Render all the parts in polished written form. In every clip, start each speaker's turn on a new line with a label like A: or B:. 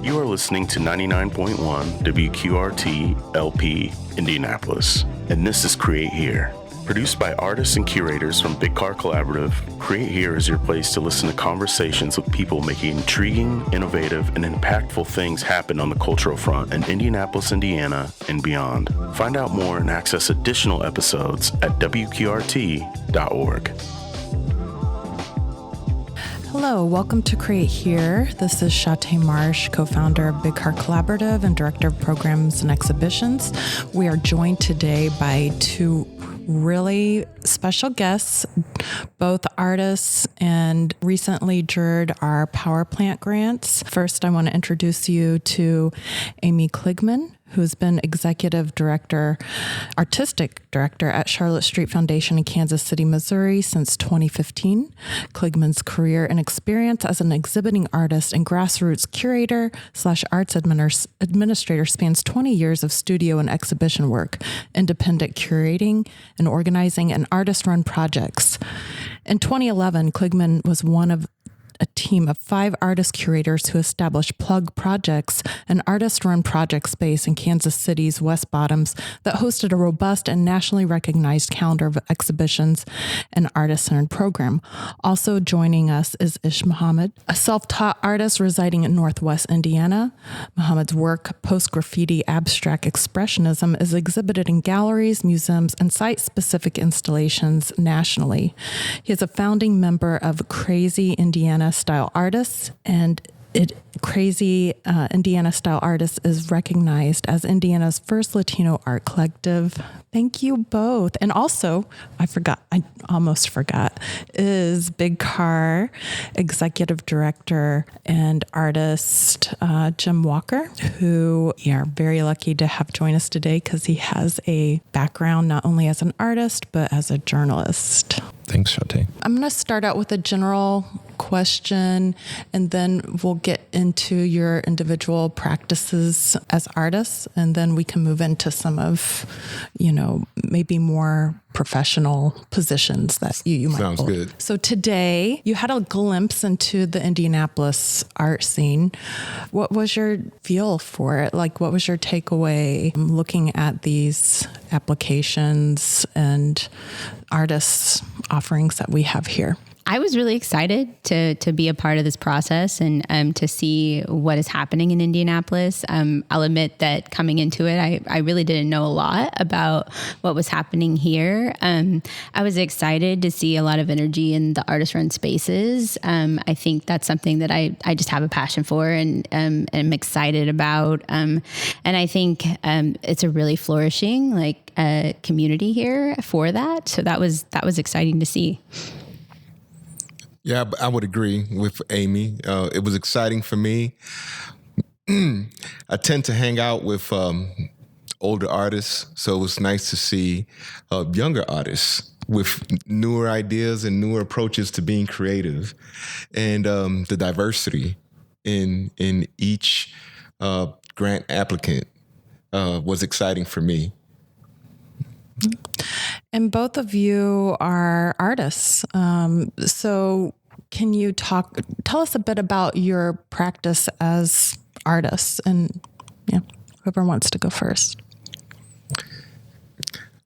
A: You are listening to 99.1 WQRT LP Indianapolis, and this is Create Here. Produced by artists and curators from Big Car Collaborative, Create Here is your place to listen to conversations with people making intriguing, innovative, and impactful things happen on the cultural front in Indianapolis, Indiana, and beyond. Find out more and access additional episodes at WQRT.org.
B: Hello, welcome to Create Here. This is Shauta Marsh, co-founder of Big Car Collaborative and director of programs and exhibitions. We are joined today by two really special guests, both artists and recently juried our Power Plant grants. First, I want to introduce you to Amy Kligman, who's been executive director, artistic director at Charlotte Street Foundation in Kansas City, Missouri since 2015. Kligman's career and experience as an exhibiting artist and grassroots curator / arts administrator spans 20 years of studio and exhibition work, independent curating and organizing, and artist-run projects. In 2011, Kligman was one of a team of 5 artist curators who established Plug Projects, an artist-run project space in Kansas City's West Bottoms that hosted a robust and nationally recognized calendar of exhibitions and artist-centered program. Also joining us is Ish Muhammad, a self-taught artist residing in Northwest Indiana. Muhammad's work, post-graffiti abstract expressionism, is exhibited in galleries, museums, and site-specific installations nationally. He is a founding member of Crazy Indiana Style Artists, and Crazy Indiana Style Artists is recognized as Indiana's first Latino art collective. Thank you both. And also, I almost forgot, is Big Car executive director and artist Jim Walker, who we are very lucky to have join us today because he has a background not only as an artist, but as a journalist.
C: Thanks, Shauta.
B: I'm going to start out with a general question, and then we'll get into your individual practices as artists, and then we can move into some of, maybe more professional positions that you might
C: Sounds
B: hold.
C: good.
B: So today, you had a glimpse into the Indianapolis art scene. What was your feel for it? Like, what was your takeaway looking at these applications and artists' offerings that we have here?
D: I was really excited to be a part of this process and to see what is happening in Indianapolis. I'll admit that coming into it, I really didn't know a lot about what was happening here. I was excited to see a lot of energy in the artist-run spaces. I think that's something that I just have a passion for and am excited about. And I think it's a really flourishing community here for that. So that was exciting to see.
C: Yeah, I would agree with Amy. It was exciting for me. I tend to hang out with older artists, so it was nice to see younger artists with newer ideas and newer approaches to being creative, and the diversity in each grant applicant was exciting for me.
B: And both of you are artists. So can you tell us a bit about your practice as artists? And whoever wants to go first.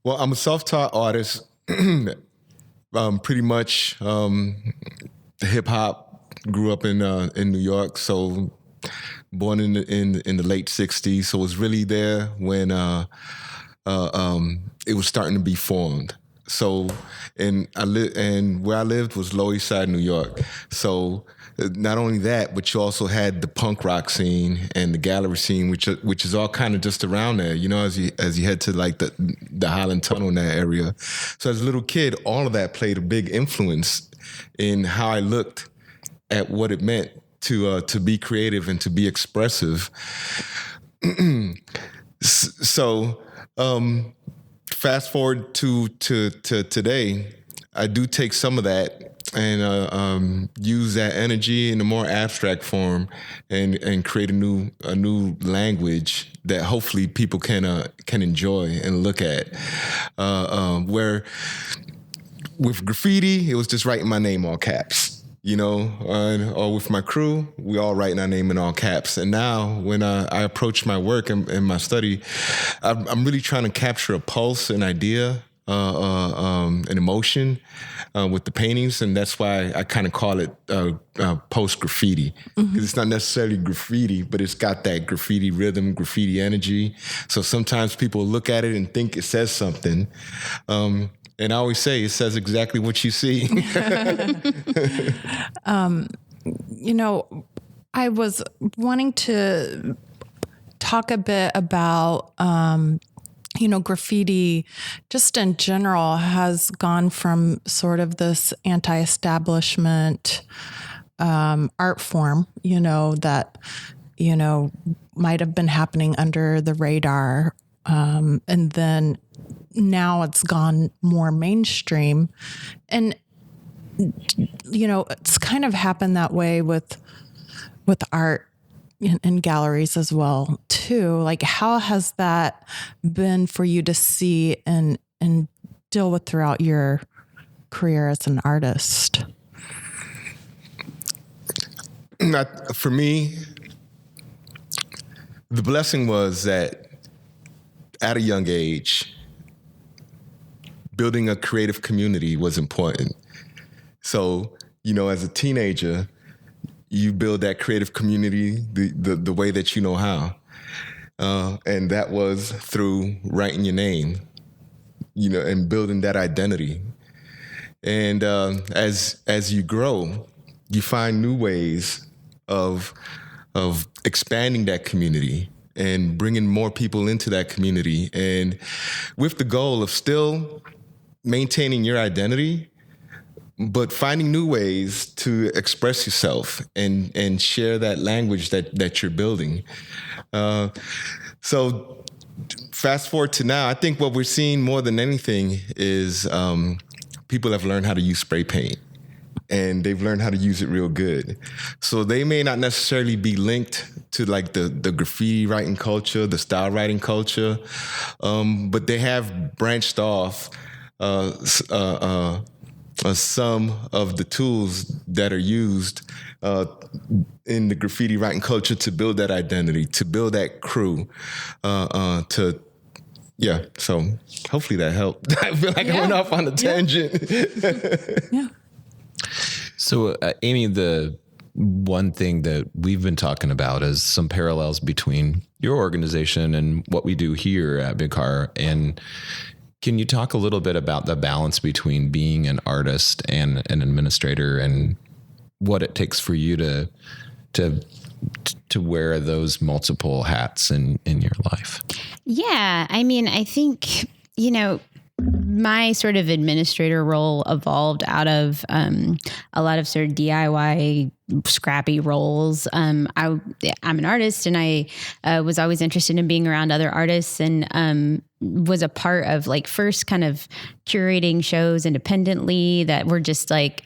C: Well, I'm a self-taught artist. Pretty much hip hop. Grew up in New York, so born in the late '60s. So was really there when it was starting to be formed. So, and where I lived was Lower East Side, New York. So, not only that, but you also had the punk rock scene and the gallery scene, which is all kind of just around there. As you head to like the Highland Tunnel in that area. So, as a little kid, all of that played a big influence in how I looked at what it meant to be creative and to be expressive. So. Fast forward to today, I do take some of that and use that energy in a more abstract form and create a new language that hopefully people can enjoy and look at. Where with graffiti, it was just writing my name all caps. or with my crew, we all writing our name in all caps. And now when I approach my work and my study, I'm really trying to capture a pulse, an idea, an emotion with the paintings. And that's why I kind of call it post-graffiti. Because it's not necessarily graffiti, but it's got that graffiti rhythm, graffiti energy. So sometimes people look at it and think it says something. And I always say it says exactly what you see.
B: I was wanting to talk a bit about, graffiti just in general has gone from sort of this anti-establishment art form, that, might have been happening under the radar. And then now it's gone more mainstream. And, it's kind of happened that way with art in galleries as well, too. Like, how has that been for you to see and deal with throughout your career as an artist?
C: For me, the blessing was that at a young age, building a creative community was important. So, as a teenager, you build that creative community the way that you know how. And that was through writing your name, and building that identity. And as you grow, you find new ways of expanding that community and bringing more people into that community. And with the goal of still maintaining your identity, but finding new ways to express yourself and share that language that you're building. So fast forward to now, I think what we're seeing more than anything is people have learned how to use spray paint, and they've learned how to use it real good. So they may not necessarily be linked to like the graffiti writing culture, the style writing culture, but they have branched off some of the tools that are used in the graffiti writing culture to build that identity, to build that crew, so hopefully that helped. I feel like I went off on a tangent.
B: Yeah.
E: So, Amy, the one thing that we've been talking about is some parallels between your organization and what we do here at Big Car. And can you talk a little bit about the balance between being an artist and an administrator, and what it takes for you to wear those multiple hats in your life?
D: Yeah. I mean, I think, my sort of administrator role evolved out of a lot of sort of DIY scrappy roles. I'm an artist, and I was always interested in being around other artists, and was a part of like first kind of curating shows independently that were just like,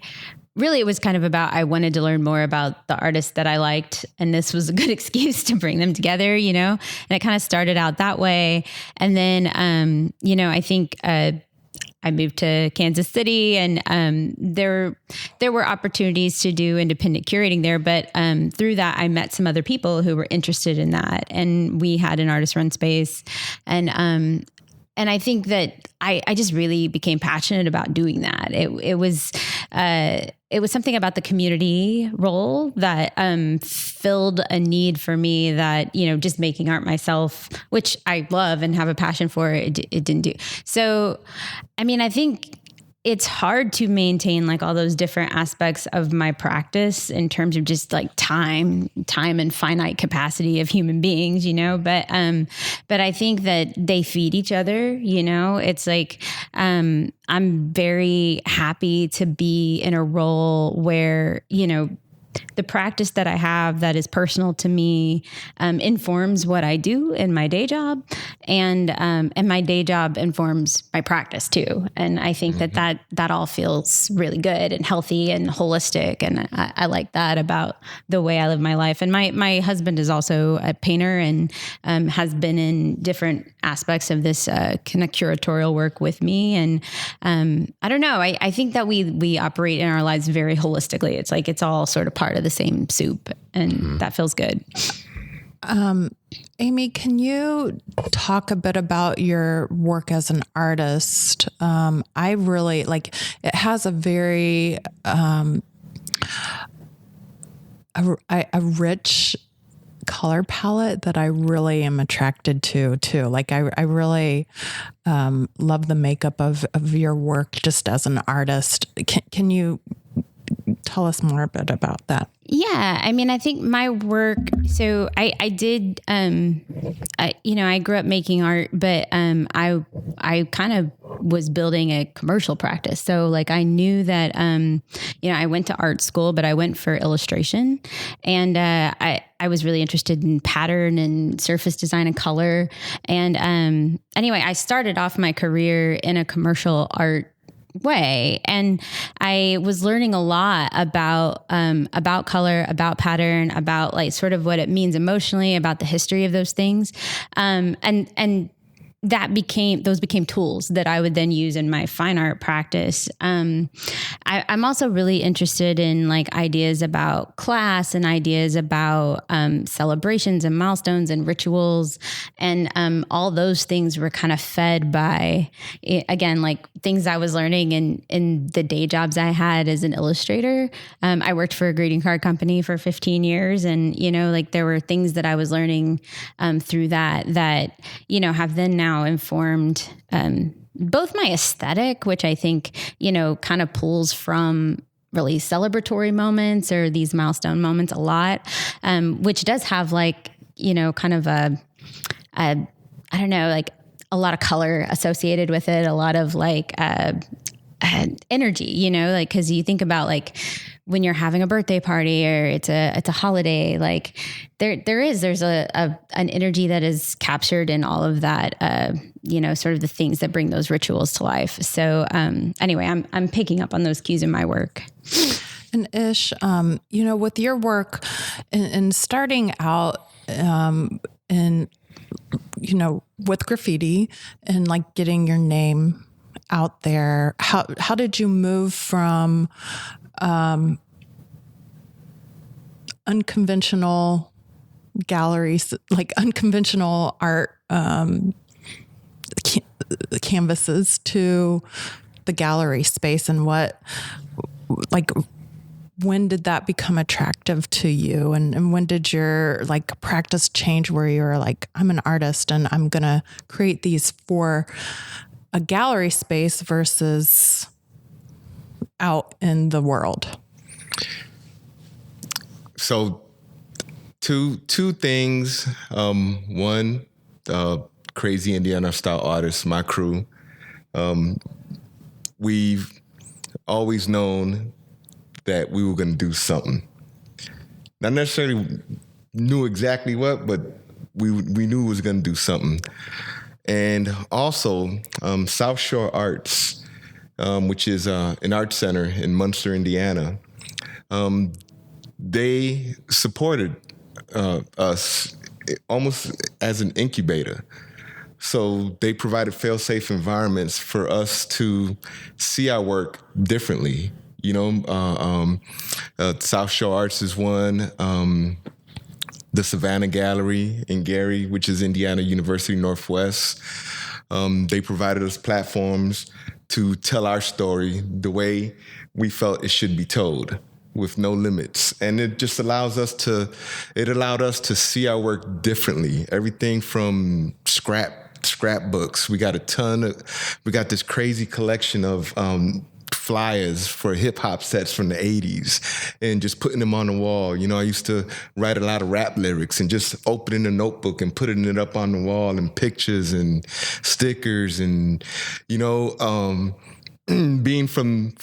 D: really, it was kind of about, I wanted to learn more about the artists that I liked. And this was a good excuse to bring them together, and it kind of started out that way. And then, I think, I moved to Kansas City, and there were opportunities to do independent curating there. But through that, I met some other people who were interested in that, and we had an artist run space. And I think that I just really became passionate about doing that. It was something about the community role that filled a need for me that, just making art myself, which I love and have a passion for, it didn't do. So, I mean, I think it's hard to maintain like all those different aspects of my practice in terms of just like time and finite capacity of human beings, but I think that they feed each other, it's like, I'm very happy to be in a role where, the practice that I have that is personal to me informs what I do in my day job, and my day job informs my practice too. And I think that all feels really good and healthy and holistic, and I like that about the way I live my life. And my husband is also a painter and has been in different aspects of this kind of curatorial work with me. And I don't know. I think that we operate in our lives very holistically. It's like it's all sort of part of the same soup, and that feels good.
B: Amy, can you talk a bit about your work as an artist? I really like, it has a very, a rich color palette that I really am attracted to too. Like I really love the makeup of your work just as an artist. Can you tell us more a bit about that?
D: Yeah. I mean, I think my work, so I did, I grew up making art, but I kind of was building a commercial practice. So like I knew that, I went to art school, but I went for illustration, and I was really interested in pattern and surface design and color. And anyway, I started off my career in a commercial art way. And I was learning a lot about color, about pattern, about like sort of what it means emotionally, about the history of those things. And those became tools that I would then use in my fine art practice. I'm also really interested in like ideas about class and ideas about celebrations and milestones and rituals. And all those things were kind of fed by, again, like things I was learning in the day jobs I had as an illustrator. I worked for a greeting card company for 15 years. And, like there were things that I was learning through that have then now informed both my aesthetic, which I think, kind of pulls from really celebratory moments or these milestone moments a lot, which does have like, kind of I don't know, like a lot of color associated with it, a lot of like energy, like, cause you think about like when you're having a birthday party or it's a holiday, like there's an energy that is captured in all of that, sort of the things that bring those rituals to life. So, anyway, I'm picking up on those cues in my work.
B: And Ish, with your work and starting out, with graffiti and like getting your name out there, how did you move from unconventional galleries, like unconventional art canvases to the gallery space, and when did that become attractive to you, and when did your like practice change where you were like, I'm an artist and I'm gonna create these for a gallery space versus out in the world?
C: So two things. One, crazy Indiana style artists, my crew. We've always known that we were going to do something. Not necessarily knew exactly what, but we knew we was going to do something. And also, South Shore Arts, which is an art center in Munster, Indiana, they supported us almost as an incubator. So they provided fail-safe environments for us to see our work differently. South Shore Arts is one. The Savannah Gallery in Gary, which is Indiana University Northwest. They provided us platforms to tell our story the way we felt it should be told, with no limits. And it just allowed us to see our work differently. Everything from scrapbooks. We got this crazy collection of flyers for hip hop sets from the 80s and just putting them on the wall. I used to write a lot of rap lyrics and just opening a notebook and putting it up on the wall, and pictures and stickers, and being from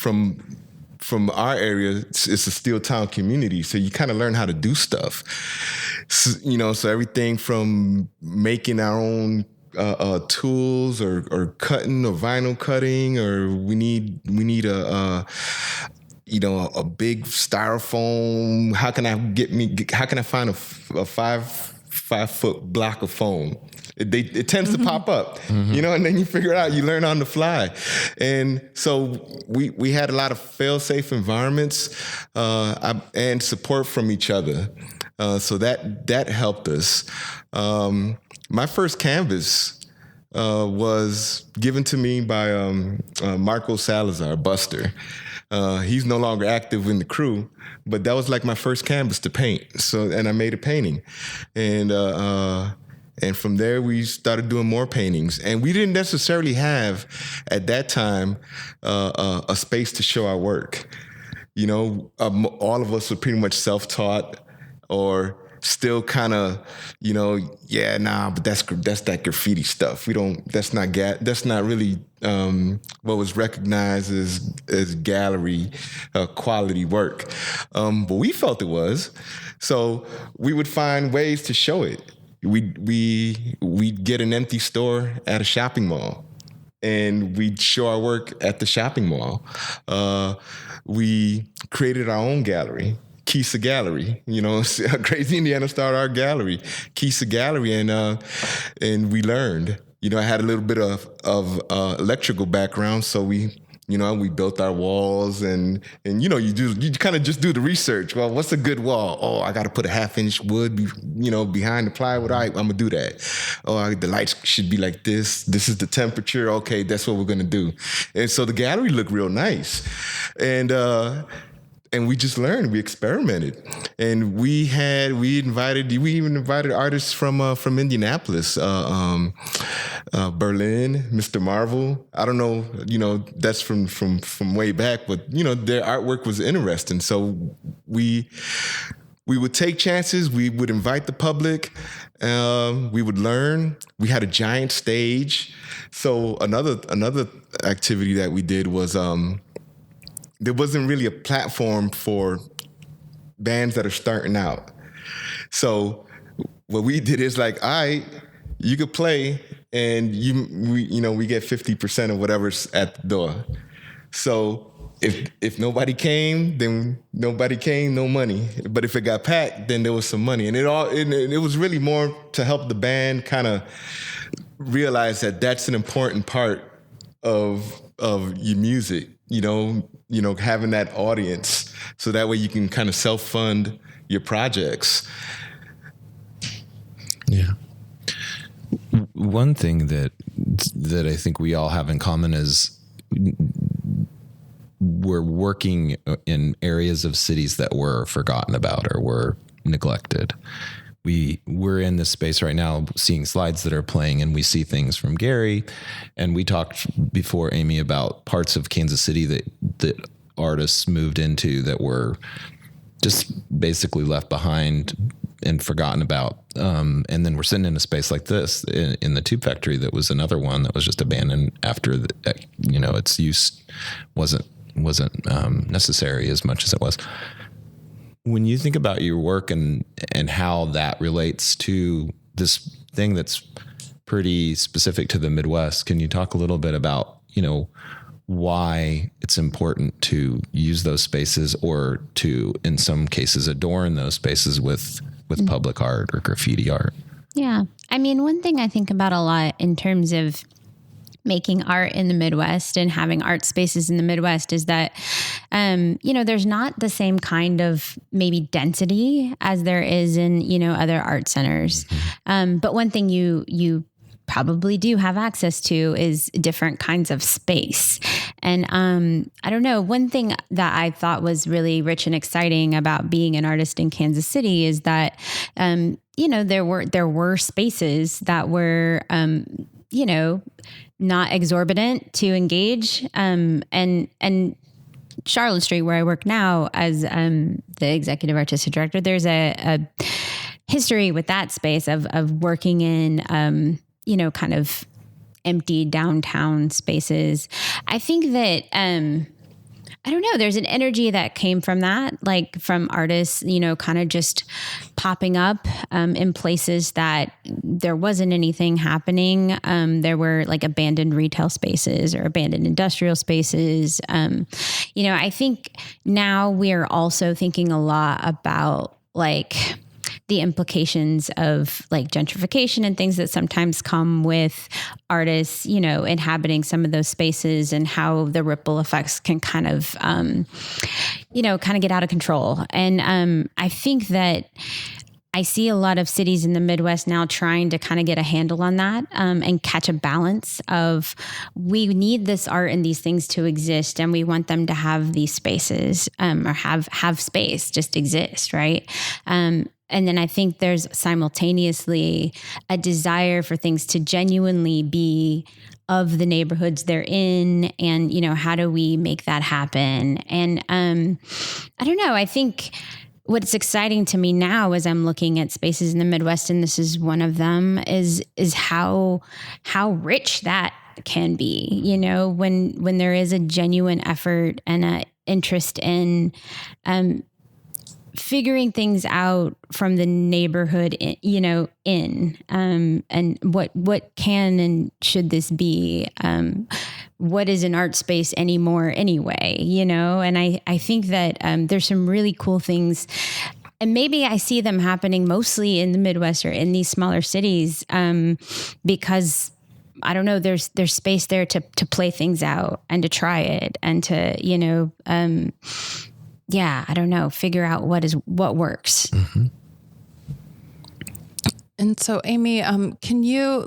C: from our area, it's a steel town community, so you kind of learn how to do stuff. So, so everything from making our own tools or cutting or vinyl cutting, or we need a big styrofoam. How can I find a 5-foot block of foam? It tends to pop up, and then you figure it out. You learn on the fly, and so we had a lot of fail-safe environments and support from each other. So that helped us. My first canvas was given to me by Marco Salazar, Buster. He's no longer active in the crew, but that was like my first canvas to paint. And I made a painting, and from there we started doing more paintings. And we didn't necessarily have at that time a space to show our work. All of us were pretty much self-taught, or still kind of, but that's that graffiti stuff. That's not really what was recognized as gallery quality work. But we felt it was. So we would find ways to show it. We'd get an empty store at a shopping mall, and we'd show our work at the shopping mall. We created our own gallery, CISA Gallery, Crazy Indiana Star Art Gallery, CISA Gallery, and we learned. I had a little bit of electrical background, so we built our walls, and you kind of just do the research. Well, what's a good wall? Oh, I got to put a 1/2-inch wood, behind the plywood. All right, I'm gonna do that. Oh, the lights should be like this. This is the temperature. Okay, that's what we're gonna do. And so the gallery looked real nice, and we just learned. We experimented, and we even invited artists from Indianapolis, Berlin, Mr. Marvel. I don't know, that's from way back, but their artwork was interesting. So we would take chances. We would invite the public. We would learn. We had a giant stage. So another activity that we did was there wasn't really a platform for bands that are starting out. So what we did is like, all right, you could play, and we get 50% of whatever's at the door. So if nobody came, then nobody came, no money. But if it got packed, then there was some money. And it was really more to help the band kind of realize that that's an important part of your music, having that audience, so that way you can kind of self-fund your projects.
E: Yeah. One thing that I think we all have in common is we're working in areas of cities that were forgotten about or were neglected. We're in this space right now seeing slides that are playing, and we see things from Gary. And we talked before, Amy, about parts of Kansas City that artists moved into that were just basically left behind and forgotten about. And then we're sitting in a space like this in the Tube Factory that was another one that was just abandoned after its use wasn't necessary as much as it was. When you think about your work and how that relates to this thing that's pretty specific to the Midwest, can you talk a little bit about, why it's important to use those spaces, or to, in some cases, adorn those spaces with public art or graffiti art?
D: Yeah. I mean, one thing I think about a lot in terms of making art in the Midwest and having art spaces in the Midwest is that, there's not the same kind of maybe density as there is in, other art centers. But one thing you probably do have access to is different kinds of space. And I don't know, one thing that I thought was really rich and exciting about being an artist in Kansas City is that, there were spaces that were, not exorbitant to engage. And Charlotte Street, where I work now as the executive artistic director, there's a history with that space of working in, kind of empty downtown spaces. I think that I don't know. There's an energy that came from that, like from artists, kind of just popping up in places that there wasn't anything happening. There were like abandoned retail spaces or abandoned industrial spaces. I think now we're also thinking a lot about like the implications of like gentrification and things that sometimes come with artists, inhabiting some of those spaces, and how the ripple effects can kind of get out of control. And I think that I see a lot of cities in the Midwest now trying to kind of get a handle on that, and catch a balance of, we need this art and these things to exist, and we want them to have these spaces, or have space just exist, right? And then I think there's simultaneously a desire for things to genuinely be of the neighborhoods they're in. And, how do we make that happen? And I don't know, I think what's exciting to me now as I'm looking at spaces in the Midwest, and this is one of them, is how rich that can be, when there is a genuine effort and an interest in figuring things out from the neighborhood, and what can and should this be? What is an art space anymore anyway, And I think that there's some really cool things, and maybe I see them happening mostly in the Midwest or in these smaller cities, because I don't know, there's space there to play things out and to try it and to, I don't know, figure out what works.
E: Mm-hmm.
B: And so, Amy, can you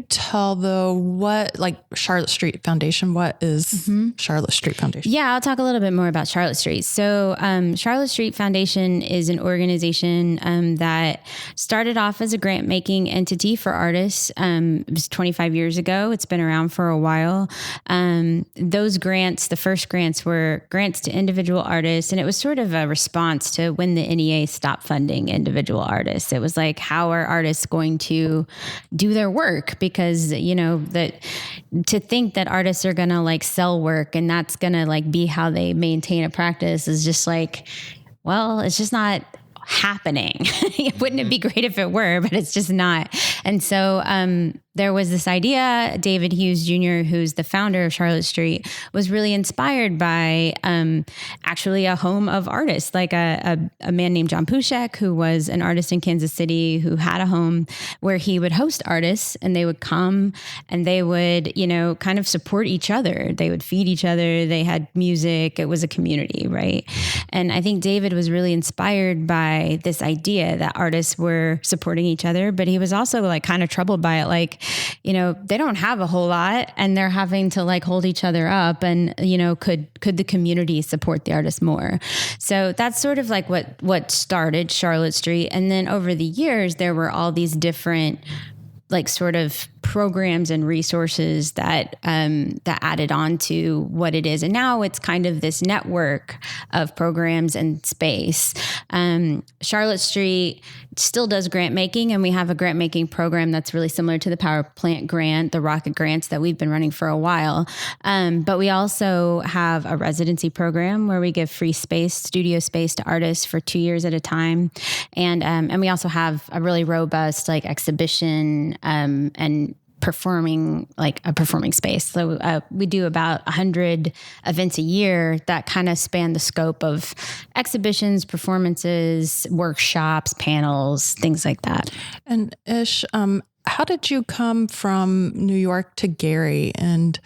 B: tell though what, like, Charlotte Street Foundation? What is Charlotte Street Foundation?
D: Yeah, I'll talk a little bit more about Charlotte Street. So, Charlotte Street Foundation is an organization that started off as a grant making entity for artists. It was 25 years ago. It's been around for a while. Those grants, the first grants, were grants to individual artists, and it was sort of a response to when the NEA stopped funding individual artists. It was like, how are artists going to do their work? Because, that to think that artists are going to like sell work and that's going to like be how they maintain a practice is just like, well, it's just not happening. Wouldn't it be great if it were, but it's just not. And so there was this idea, David Hughes Jr., who's the founder of Charlotte Street, was really inspired by actually a home of artists, like a man named John Pushek, who was an artist in Kansas City, who had a home where he would host artists, and they would come and they would, kind of support each other. They would feed each other. They had music. It was a community, right? And I think David was really inspired by this idea that artists were supporting each other, but he was also like kind of troubled by it. Like, they don't have a whole lot and they're having to like hold each other up, and, could the community support the artists more? So that's sort of like what started Charlotte Street. And then over the years, there were all these different like sort of programs and resources that added on to what it is. And now it's kind of this network of programs and space. Charlotte Street still does grant making, and we have a grant making program that's really similar to the Power Plant grant, the Rocket grants that we've been running for a while. But we also have a residency program where we give free space, studio space to artists for 2 years at a time. And we also have a really robust like exhibition and performing space. So we do about 100 events a year that kind of span the scope of exhibitions, performances, workshops, panels, things like that.
B: And Ish, how did you come from New York to Gary? And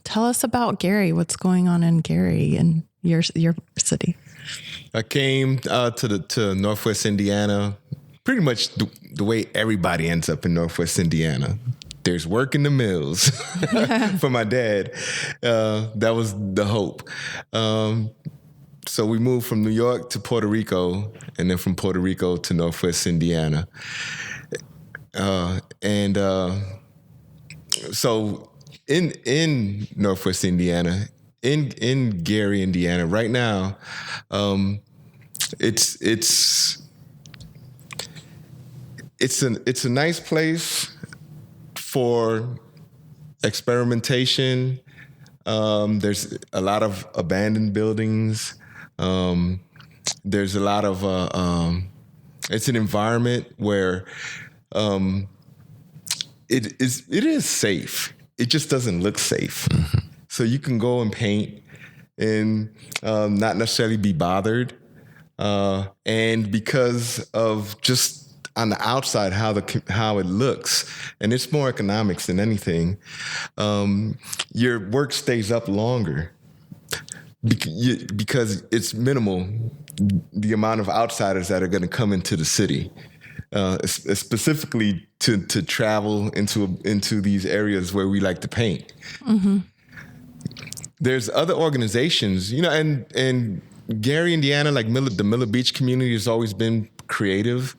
B: tell us about Gary. What's going on in Gary and your city?
C: I came to Northwest Indiana pretty much the way everybody ends up in Northwest Indiana. There's work in the mills for my dad. That was the hope. So we moved from New York to Puerto Rico, and then from Puerto Rico to Northwest Indiana. So in Northwest Indiana, in Gary, Indiana, right now, it's a nice place for experimentation, There's a lot of abandoned buildings. There's a lot of, it's an environment where it is safe. It just doesn't look safe. So you can go and paint and not necessarily be bothered. And because of just on the outside how it looks, and it's more economics than anything, your work stays up longer because it's minimal, the amount of outsiders that are going to come into the city. Specifically to travel into these areas where we like to paint. Mm-hmm. There's other organizations, and Gary, Indiana, like the Miller Beach community has always been creative.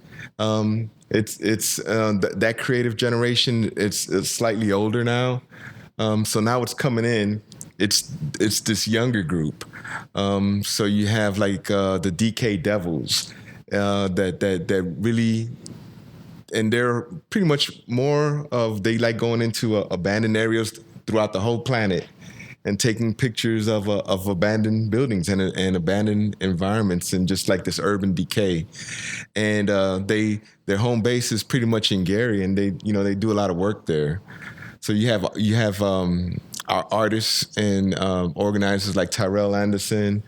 C: It's that creative generation. It's slightly older now, so now what's coming in. It's this younger group. So you have like the DK Devils. That really, and they're pretty much more of, they like going into abandoned areas throughout the whole planet and taking pictures of abandoned buildings and abandoned environments and just like this urban decay. And their home base is pretty much in Gary, and they do a lot of work there. So you have our artists and organizers like Tyrell Anderson,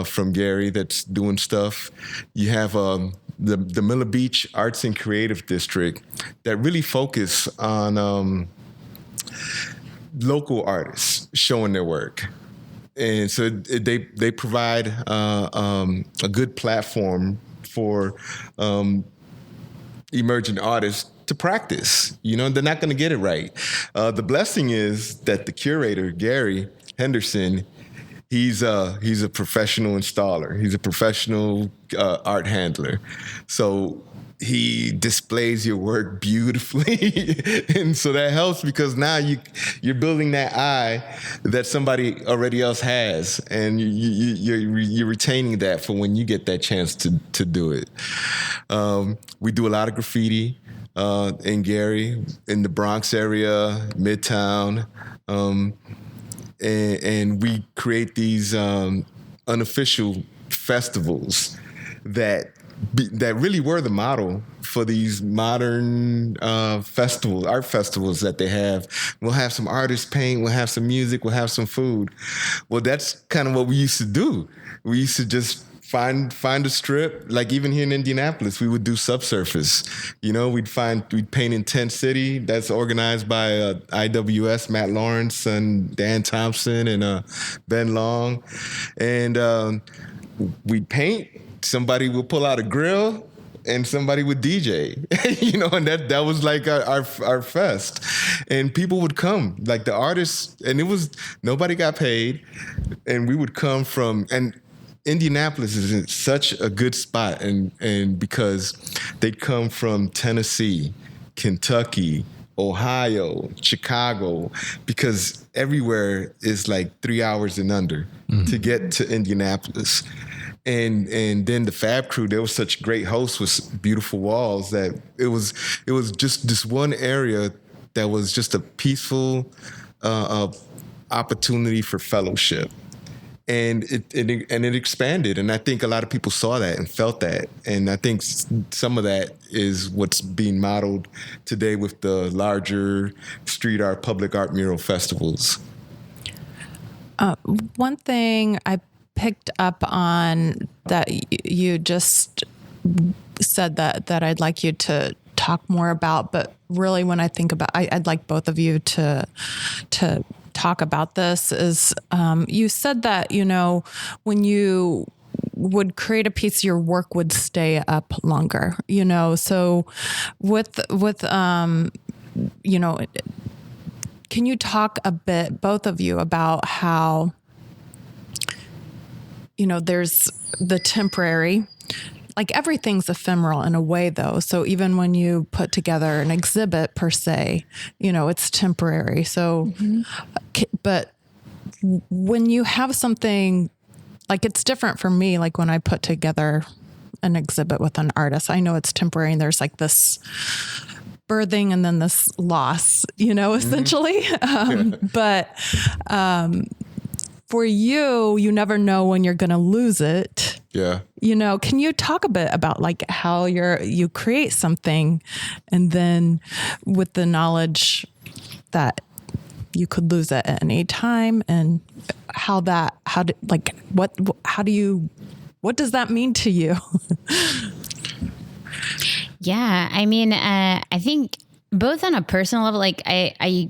C: from Gary, that's doing stuff. You have the Miller Beach Arts and Creative District that really focus on local artists showing their work. And so they provide a good platform for emerging artists to practice. They're not going to get it right. The blessing is that the curator, Gary Henderson, he's a professional installer. He's a professional art handler. So he displays your work beautifully. And so that helps because now you're building that eye that somebody already else has. And you're retaining that for when you get that chance to do it. We do a lot of graffiti in Gary, in the Bronx area, Midtown. And we create these unofficial festivals that really were the model for these modern art festivals that they have. We'll have some artists paint, we'll have some music, we'll have some food. Well, that's kind of what we used to do. We used to just find a strip, like even here in Indianapolis, we would do subsurface. We'd paint in Tent City. That's organized by IWS, Matt Lawrence and Dan Thompson and Ben Long. And we'd paint. Somebody would pull out a grill and somebody would DJ, and that was like our fest. And people would come, like the artists, and nobody got paid. And we would come from, and Indianapolis is in such a good spot, and because they'd come from Tennessee, Kentucky, Ohio, Chicago, because everywhere is like 3 hours and under to get to Indianapolis. And then the Fab Crew, they were such great hosts with beautiful walls that it was just this one area that was just a peaceful opportunity for fellowship. And it expanded, and I think a lot of people saw that and felt that, and I think some of that is what's being modeled today with the larger street art, public art mural festivals.
B: One thing I picked up on that you just said that I'd like you to talk more about, but really when I think about, I'd like both of you to talk about this is, you said that, when you would create a piece, your work would stay up longer, so with, can you talk a bit, both of you, about how, there's the temporary, like everything's ephemeral in a way though. So even when you put together an exhibit per se, it's temporary. So, but when you have something, like it's different for me, like when I put together an exhibit with an artist, I know it's temporary and there's like this birthing and then this loss, essentially. But for you, you never know when you're going to lose it.
C: Yeah.
B: Can you talk a bit about like how you create something and then with the knowledge that you could lose it at any time, and what does that mean to you?
D: Yeah. I mean, I think both on a personal level, like I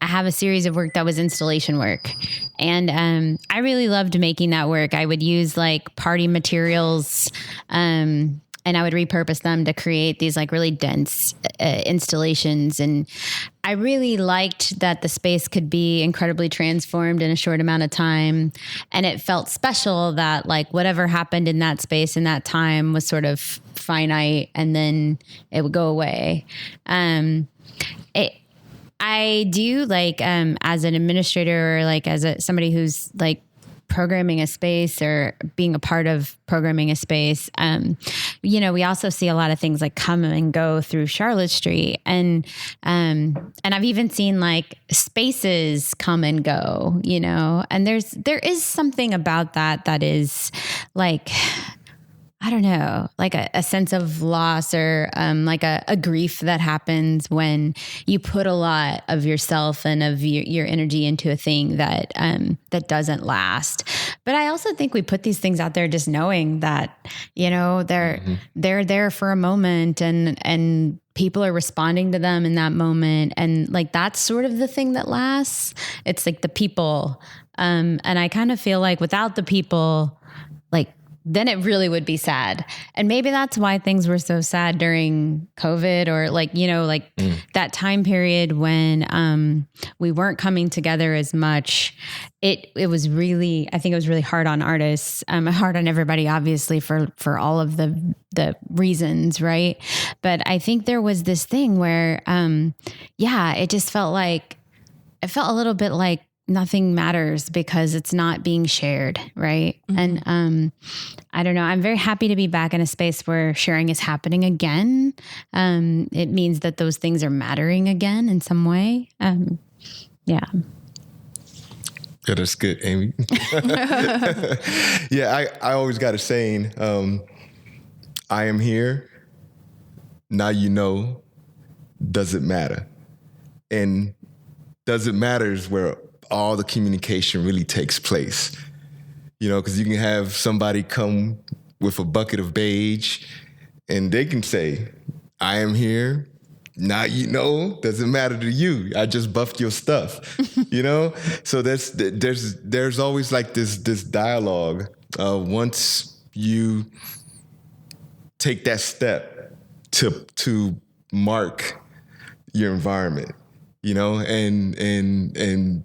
D: have a series of work that was installation work, and I really loved making that work. I would use like party materials, and I would repurpose them to create these like really dense installations. And I really liked that the space could be incredibly transformed in a short amount of time. And it felt special that like whatever happened in that space in that time was sort of finite, and then it would go away. I do like, as an administrator or like as somebody who's like programming a space or being a part of programming a space, we also see a lot of things like come and go through Charlotte Street. And I've even seen like spaces come and go, and there is something about that is like, I don't know, like a sense of loss or like a grief that happens when you put a lot of yourself and of your energy into a thing that doesn't last. But I also think we put these things out there just knowing that, they're there for a moment and people are responding to them in that moment. And like, that's sort of the thing that lasts. It's like the people. And I kind of feel like without the people, like, then it really would be sad. And maybe that's why things were so sad during COVID, or like, that time period when we weren't coming together as much. It was really, I think it was really hard on artists, hard on everybody, obviously, for all of the reasons, right? But I think there was this thing where, it just felt a little bit like nothing matters because it's not being shared. Right. Mm-hmm. And, I don't know, I'm very happy to be back in a space where sharing is happening again. It means that those things are mattering again in some way. Yeah,
C: that's good, Amy. Yeah. I always got a saying, I am here. Now, does it matter? And does it matter is where all the communication really takes place, because you can have somebody come with a bucket of beige and they can say, I am here. Now, doesn't matter to you. I just buffed your stuff, So there's always like this dialogue. Once you take that step to mark your environment, and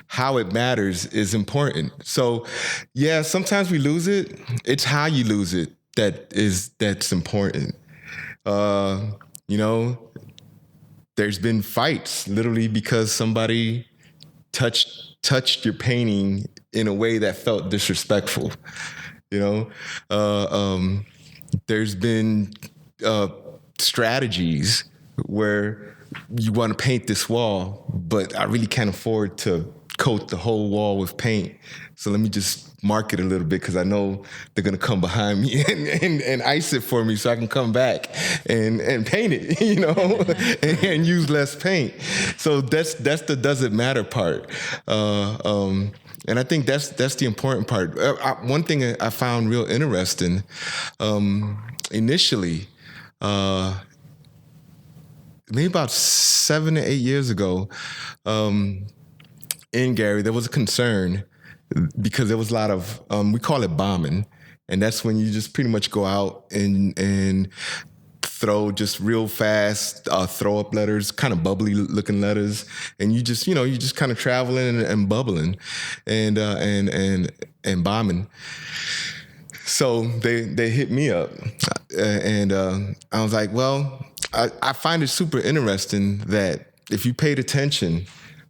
C: how it matters is important. So, yeah, sometimes we lose it. It's how you lose it that's important. There's been fights literally because somebody touched your painting in a way that felt disrespectful. There's been strategies where you want to paint this wall, but I really can't afford to coat the whole wall with paint. So let me just mark it a little bit because I know they're going to come behind me and ice it for me so I can come back and paint it, and use less paint. So that's the does it matter part. And I think that's the important part. One thing I found real interesting initially, maybe about 7 to 8 years ago, in Gary, there was a concern because there was a lot of, we call it bombing. And that's when you just pretty much go out and throw just real fast, throw up letters, kind of bubbly looking letters. And you just, you just kind of traveling and bubbling and bombing. So they hit me up and I was like, well, I find it super interesting that if you paid attention,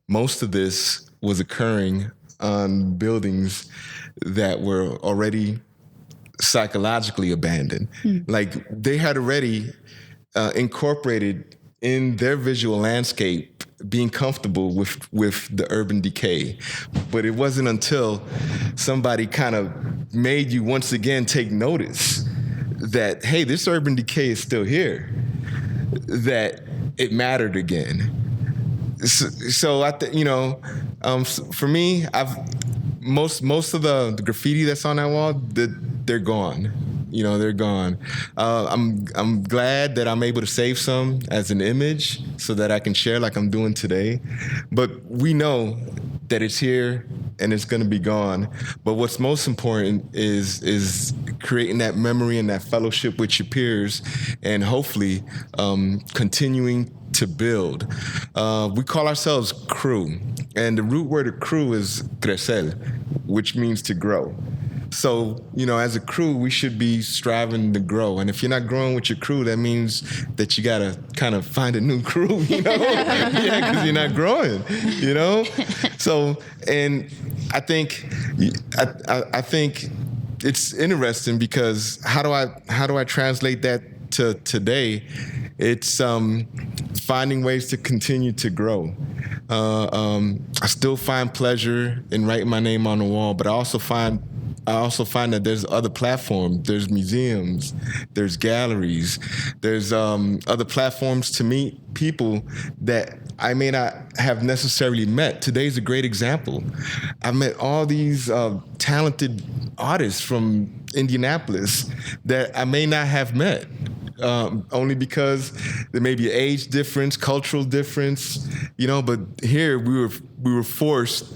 C: most of this was occurring on buildings that were already psychologically abandoned. Like they had already incorporated in their visual landscape being comfortable with the urban decay. But it wasn't until somebody kind of made you once again take notice that, hey, this urban decay is still here, that it mattered again. So for me, most of the graffiti that's on that wall, they're gone. They're gone. I'm glad that I'm able to save some as an image so that I can share like I'm doing today. But we know that it's here and it's going to be gone. But what's most important is creating that memory and that fellowship with your peers, and hopefully continuing to build. We call ourselves crew, and the root word of crew is crecer, which means to grow. So, as a crew, we should be striving to grow. And if you're not growing with your crew, that means that you got to kind of find a new crew, Yeah, because you're not growing, So, and I think it's interesting because how do I translate that to today? It's finding ways to continue to grow. I still find pleasure in writing my name on the wall, but I also find that there's other platforms. There's museums, there's galleries, there's other platforms to meet people that I may not have necessarily met. Today's a great example. I've met all these talented artists from Indianapolis that I may not have met. Only because there may be age difference, cultural difference, but here we were forced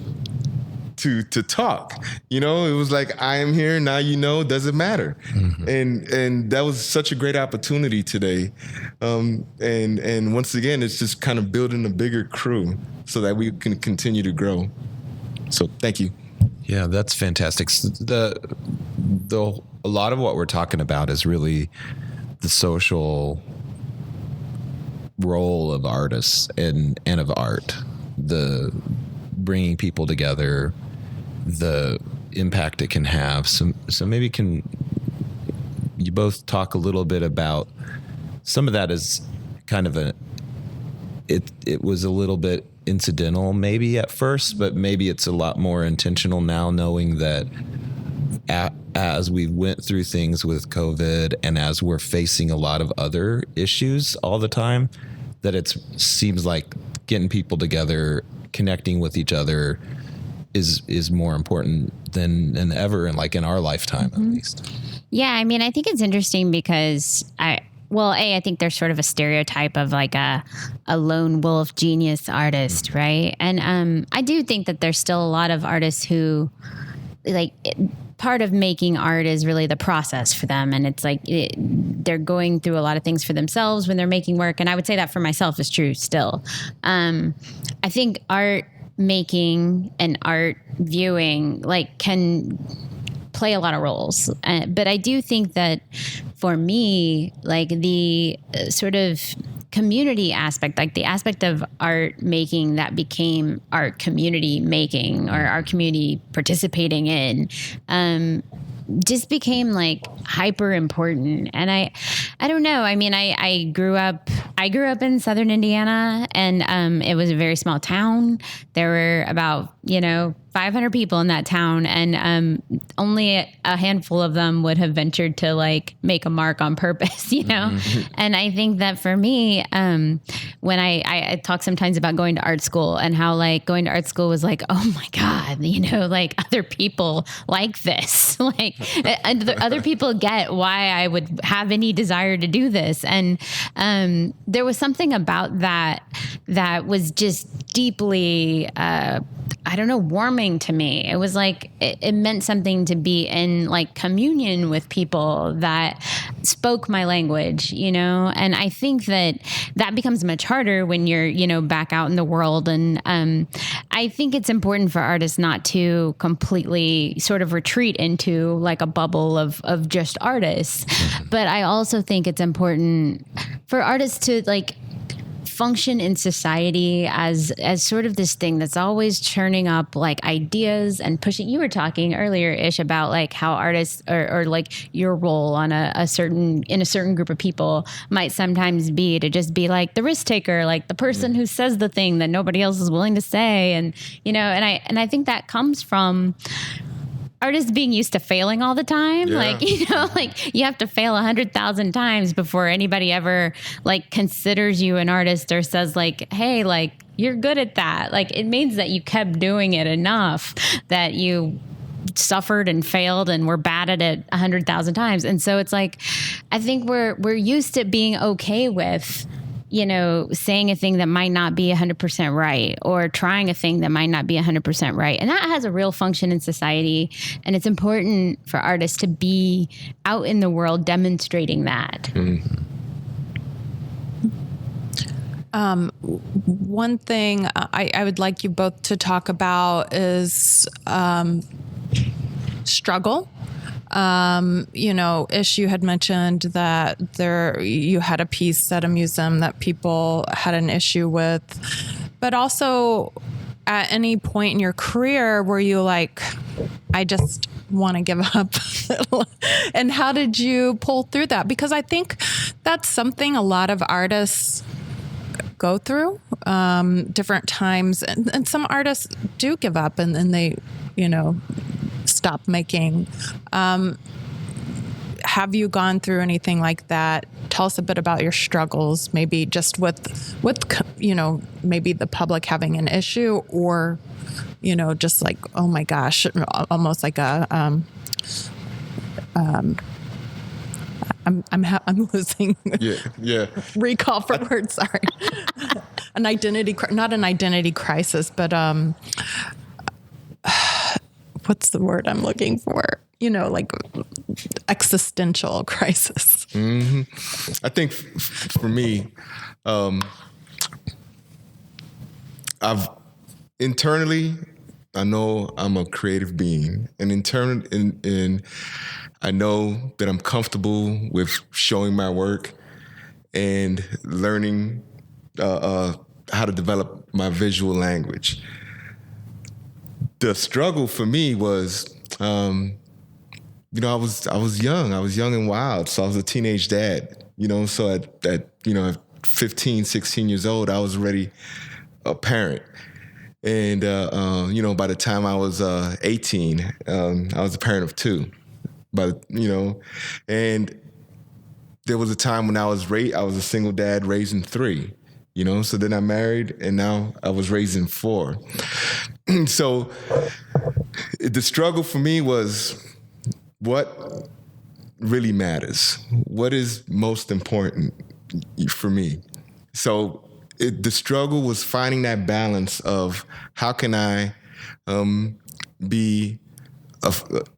C: to talk. It was like, I am here, now doesn't matter. Mm-hmm. And that was such a great opportunity today. And once again, it's just kind of building a bigger crew so that we can continue to grow. So thank you.
E: Yeah, that's fantastic. A lot of what we're talking about is really the social role of artists and of art, the bringing people together, the impact it can have. So maybe can you both talk a little bit about some of that is kind of it was a little bit incidental maybe at first, but maybe it's a lot more intentional now, knowing that as we went through things with COVID and as we're facing a lot of other issues all the time, that it seems like getting people together, connecting with each other is more important than ever, and like in our lifetime, at least.
D: Yeah, I mean, I think it's interesting because I think there's sort of a stereotype of like a lone wolf genius artist, right? And I do think that there's still a lot of artists who part of making art is really the process for them. And it's like they're going through a lot of things for themselves when they're making work. And I would say that for myself is true still. I think art making and art viewing can play a lot of roles. But I do think that for me, the sort of community aspect, the aspect of art making that became art community making or art community participating in, just became hyper important. And I don't know. I mean, I grew up in Southern Indiana, and it was a very small town. There were about 500 people in that town, and only a handful of them would have ventured to make a mark on purpose, Mm-hmm. And I think that for me, when I talk sometimes about going to art school and how going to art school was oh my God, other people like this, other people get why I would have any desire to do this. And there was something about that was just deeply, warming to me. It was it meant something to be in communion with people that spoke my language, and I think that becomes much harder when you're, back out in the world. And I think it's important for artists not to completely sort of retreat into a bubble of just artists. But I also think it's important for artists to function in society as sort of this thing that's always churning up like ideas and pushing. You were talking earlier, Ish, about like how artists or like your role on a certain group of people might sometimes be to just be like the risk taker, like the person who says the thing that nobody else is willing to say. And, and I think that comes from artists being used to failing all the time.
C: Yeah.
D: Like, like you have to fail 100,000 times before anybody ever like considers you an artist or says like, hey, like you're good at that. Like it means that you kept doing it enough that you suffered and failed and were bad at it 100,000 times. And so it's like, I think we're used to being okay with, saying a thing that might not be 100% right or trying a thing that might not be 100% right. And that has a real function in society. And it's important for artists to be out in the world demonstrating that.
C: Mm-hmm.
B: One thing I would like you both to talk about is struggle. Ish, you had mentioned that you had a piece at a museum that people had an issue with, but also at any point in your career were you like, I just want to give up? And how did you pull through that? Because I think that's something a lot of artists go through different times. And some artists do give up and then they, stop making. Have you gone through anything like that? Tell us a bit about your struggles, maybe just with maybe the public having an issue or, just like, oh my gosh, almost like a, I'm losing recall for words. Sorry. Not an identity crisis, but, what's the word I'm looking for? Like existential crisis.
C: Mm-hmm. I think for me, I've internally, I know I'm a creative being, and and I know that I'm comfortable with showing my work and learning how to develop my visual language. The struggle for me was, I was young and wild. So I was a teenage dad, so at 15, 16 years old, I was already a parent. And, by the time I was 18, I was a parent of two. And there was a time when I was a single dad raising three. So then I married and now I was raising four. So the struggle for me was what really matters? What is most important for me? So the struggle was finding that balance of how can I be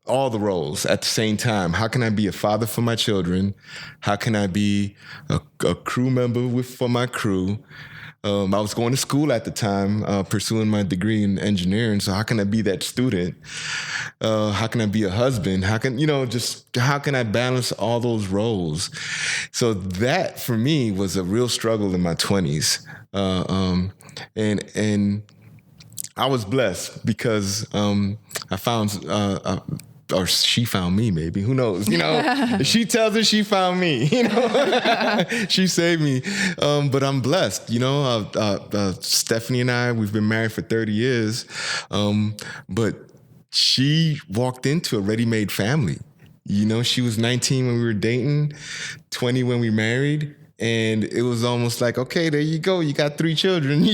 C: all the roles at the same time. How can I be a father for my children? How can I be a crew member for my crew? I was going to school at the time, pursuing my degree in engineering. So how can I be that student? How can I be a husband? How can I balance all those roles? So that for me was a real struggle in my 20s. And I was blessed because I found, or she found me, maybe. Who knows? If she tells her she found me, she saved me. But I'm blessed. Stephanie and I, we've been married for 30 years. But she walked into a ready-made family. She was 19 when we were dating, 20 when we married. And it was almost like, okay, there you go. You got 3 children,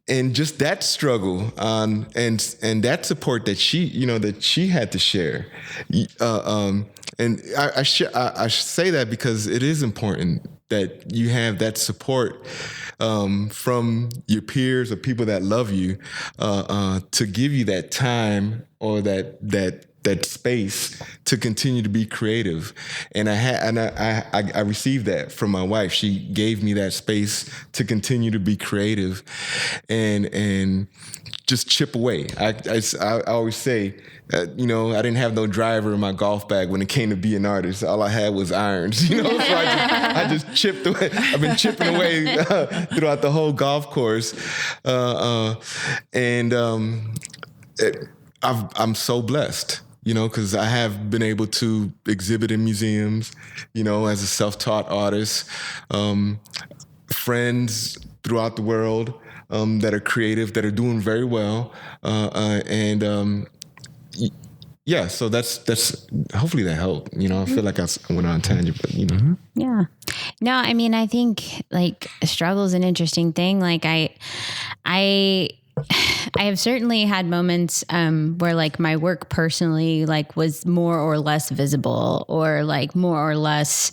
C: and just that struggle and that support that she had to share. And I say that because it is important that you have that support from your peers or people that love you to give you that time or that that space to continue to be creative. And I received that from my wife. She gave me that space to continue to be creative and just chip away. I always say, I didn't have no driver in my golf bag when it came to be an artist. All I had was irons, So I just chipped away. I've been chipping away throughout the whole golf course. I'm so blessed, because I have been able to exhibit in museums, as a self-taught artist, friends throughout the world that are creative, that are doing very well. Yeah, so that's hopefully that helped. I feel like I went on a tangent, but
D: Yeah. No, I mean, I think like struggle is an interesting thing. Like I have certainly had moments where like my work personally like was more or less visible, or like more or less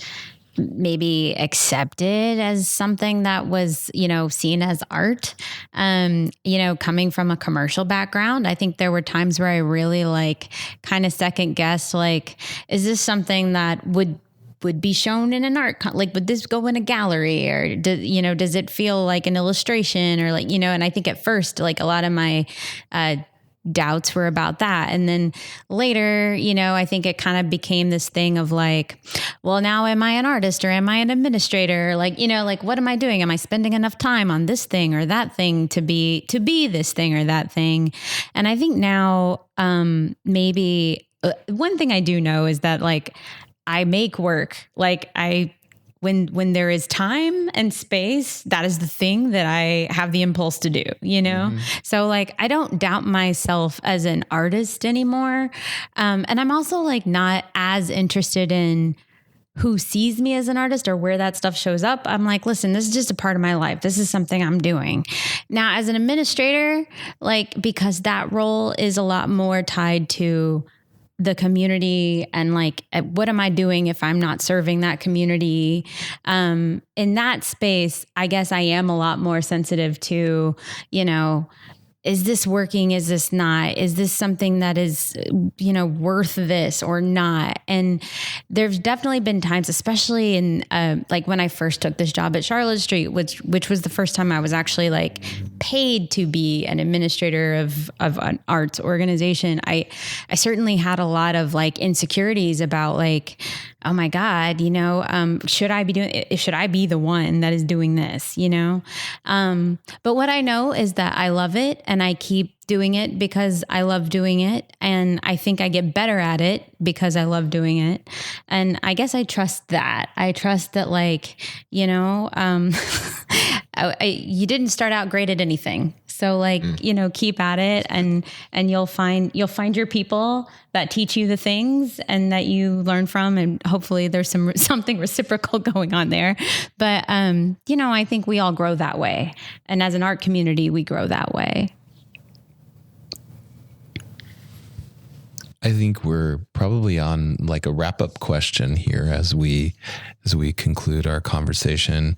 D: maybe accepted as something that was, seen as art. Coming from a commercial background, I think there were times where I really like kind of second guessed, like, is this something that would be shown in an like, would this go in a gallery, or does it feel like an illustration, or like, and I think at first, like a lot of my, doubts were about that. And then later, I think it kind of became this thing of like, well, now am I an artist or am I an administrator? Like, like what am I doing? Am I spending enough time on this thing or that thing to be this thing or that thing? And I think now, maybe one thing I do know is that like, I make work. Like when there is time and space, that is the thing that I have the impulse to do, So like, I don't doubt myself as an artist anymore. And I'm also like not as interested in who sees me as an artist or where that stuff shows up. I'm like, listen, this is just a part of my life. This is something I'm doing. Now, as an administrator, like, because that role is a lot more tied to the community and like, what am I doing if I'm not serving that community? In that space, I guess I am a lot more sensitive to, is this working? Is this not? Is this something that is, worth this or not? And there's definitely been times, especially in like when I first took this job at Charlotte Street, which was the first time I was actually like paid to be an administrator of an arts organization. I certainly had a lot of like insecurities about like, oh my God, should I be the one that is doing this, But what I know is that I love it and I keep doing it because I love doing it. And I think I get better at it because I love doing it. And I guess I trust that. I trust that like, you didn't start out great at anything. So like, keep at it and you'll find your people that teach you the things and that you learn from. And hopefully there's something reciprocal going on there. But, I think we all grow that way. And as an art community, we grow that way.
E: I think we're probably on like a wrap-up question here as we conclude our conversation.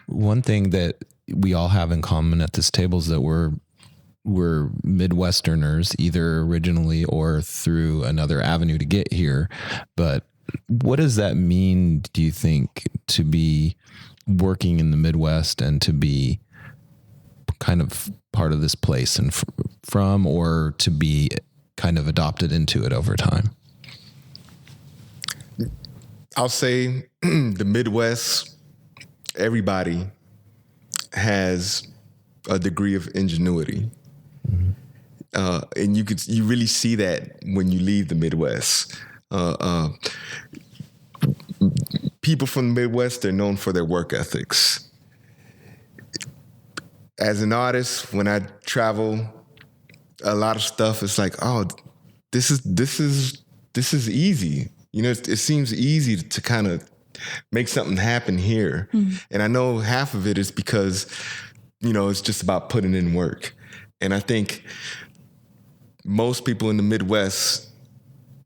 E: One thing that we all have in common at this table is that we're Midwesterners, either originally or through another avenue to get here. But what does that mean, do you think, to be working in the Midwest and to be kind of part of this place and from, or to be kind of adopted into it over time?
C: I'll say the Midwest, everybody has a degree of ingenuity. And you really see that when you leave the Midwest. People from the Midwest, they're known for their work ethics. As an artist, when I travel, a lot of stuff is like, oh, this is easy. It seems easy to kind of make something happen here. Mm-hmm. And I know half of it is because, it's just about putting in work. And I think most people in the Midwest,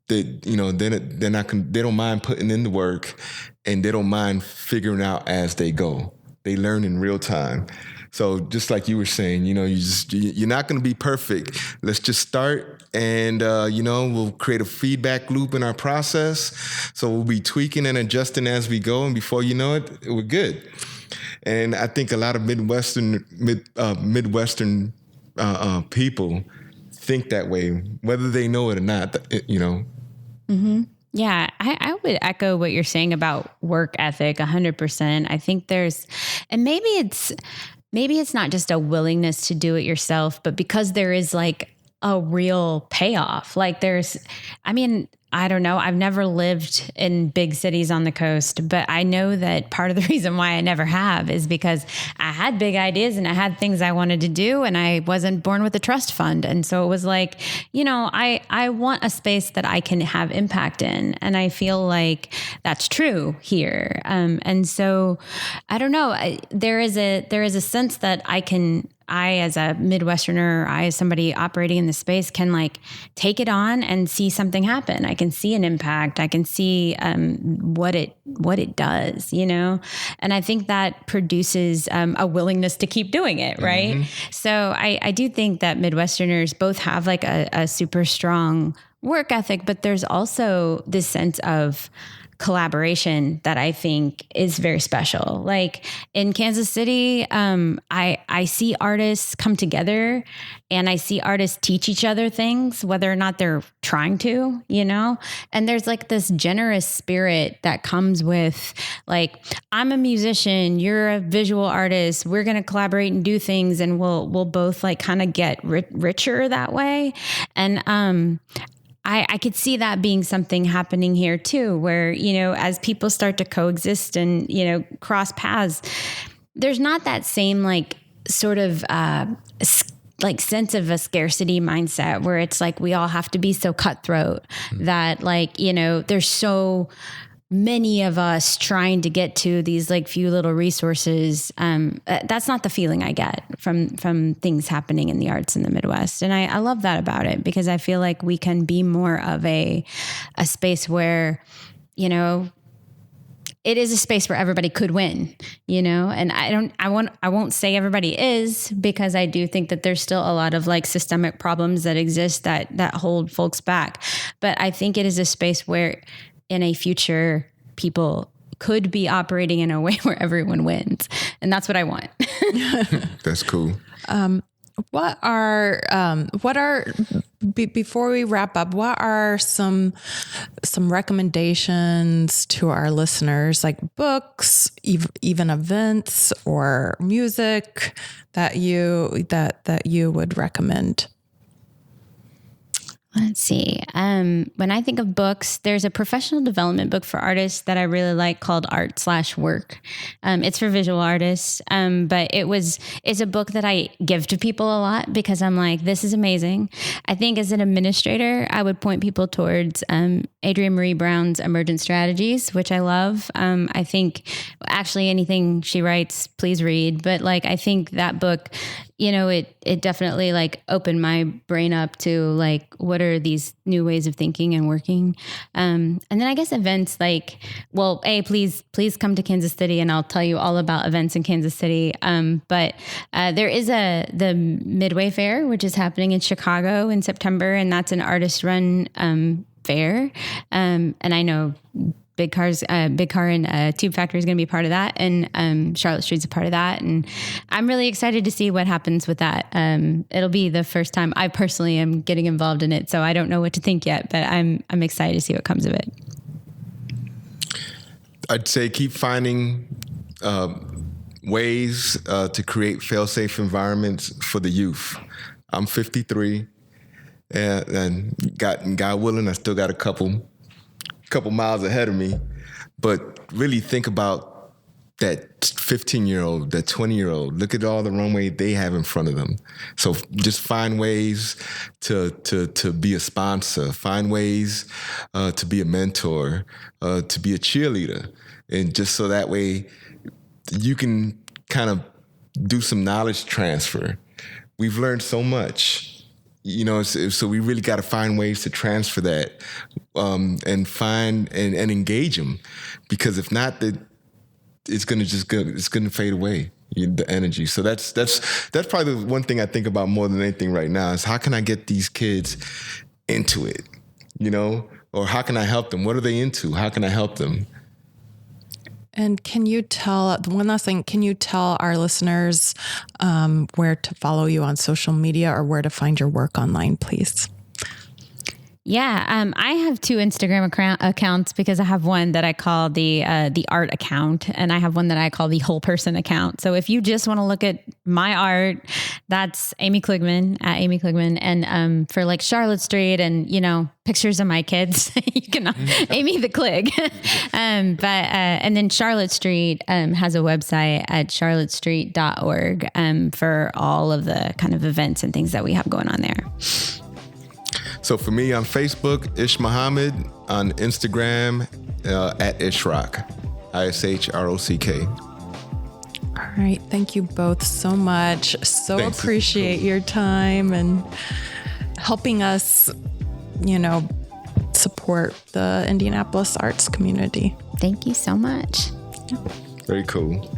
C: they don't mind putting in the work, and they don't mind figuring out as they go. They learn in real time. So just like you were saying, you're not going to be perfect. Let's just start, and we'll create a feedback loop in our process. So we'll be tweaking and adjusting as we go, and before you know it, we're good. And I think a lot of Midwestern people think that way, whether they know it or not.
D: Mm-hmm. Yeah, I would echo what you're saying about work ethic 100%. I think and maybe it's not just a willingness to do it yourself, but because there is like a real payoff. Like I don't know. I've never lived in big cities on the coast, but I know that part of the reason why I never have is because I had big ideas and I had things I wanted to do, and I wasn't born with a trust fund. And so it was like, I want a space that I can have impact in. And I feel like that's true here. And so I don't know, there is a sense that I, as a Midwesterner, I, as somebody operating in the space, can like take it on and see something happen. I can see an impact. I can see what it does, and I think that produces a willingness to keep doing it, right? Mm-hmm. So I do think that Midwesterners both have like a super strong work ethic, but there's also this sense of collaboration that I think is very special. Like in Kansas City, I see artists come together, and I see artists teach each other things, whether or not they're trying to, and there's like this generous spirit that comes with like, I'm a musician, you're a visual artist, we're going to collaborate and do things, and we'll both like kind of get richer that way. And, I could see that being something happening here too, where, as people start to coexist and, cross paths, there's not that same like sort of like sense of a scarcity mindset where it's like we all have to be so cutthroat that like, there's so many of us trying to get to these like few little resources. That's not the feeling I get from things happening in the arts in the Midwest. And I love that about it, because I feel like we can be more of a space where, it is a space where everybody could win, and I won't say everybody is, because I do think that there's still a lot of like systemic problems that exist that hold folks back. But I think it is a space where in a future, people could be operating in a way where everyone wins. And that's what I want.
C: That's cool.
B: Before we wrap up, what are some recommendations to our listeners, like books, even events or music that you would recommend?
D: Let's see. When I think of books, there's a professional development book for artists that I really like called Art/Work. It's for visual artists. But it's a book that I give to people a lot because I'm like, this is amazing. I think as an administrator, I would point people towards Adrienne Marie Brown's Emergent Strategies, which I love. I think actually anything she writes, please read. But like, I think that book, it definitely like opened my brain up to like, what are these new ways of thinking and working? And then I guess events like, well, please come to Kansas City and I'll tell you all about events in Kansas City. But there is the Midway Fair, which is happening in Chicago in September. And that's an artist run fair. And I know Big Car and Tube Factory is going to be part of that. And Charlotte Street's a part of that. And I'm really excited to see what happens with that. It'll be the first time I personally am getting involved in it. So I don't know what to think yet, but I'm excited to see what comes of it.
C: I'd say keep finding ways to create fail-safe environments for the youth. I'm 53, and God willing, I still got a couple miles ahead of me, but really think about that 15-year-old, that 20-year-old. Look at all the runway they have in front of them. So just find ways to be a sponsor, find ways to be a mentor, to be a cheerleader, and just so that way you can kind of do some knowledge transfer. We've learned so much. So we really got to find ways to transfer that and find and engage them, because if not, it's going to fade away. the energy. So that's probably the one thing I think about more than anything right now is how can I get these kids into it, or how can I help them? What are they into? How can I help them?
B: And one last thing, can you tell our listeners where to follow you on social media or where to find your work online, please?
D: Yeah, I have 2 Instagram accounts because I have one that I call the art account, and I have one that I call the whole person account. So if you just want to look at my art, that's Amy Kligman at Amy Kligman, and for like Charlotte Street and pictures of my kids, you can Amy the Klig. And then Charlotte Street has a website at charlottestreet.org for all of the kind of events and things that we have going on there.
C: So for me on Facebook, Ish Muhammad, on Instagram at Ishrock, ISHROCK.
B: All right. Thank you both so much. Thanks. Appreciate your time and helping us, support the Indianapolis arts community.
D: Thank you so much.
C: Very cool.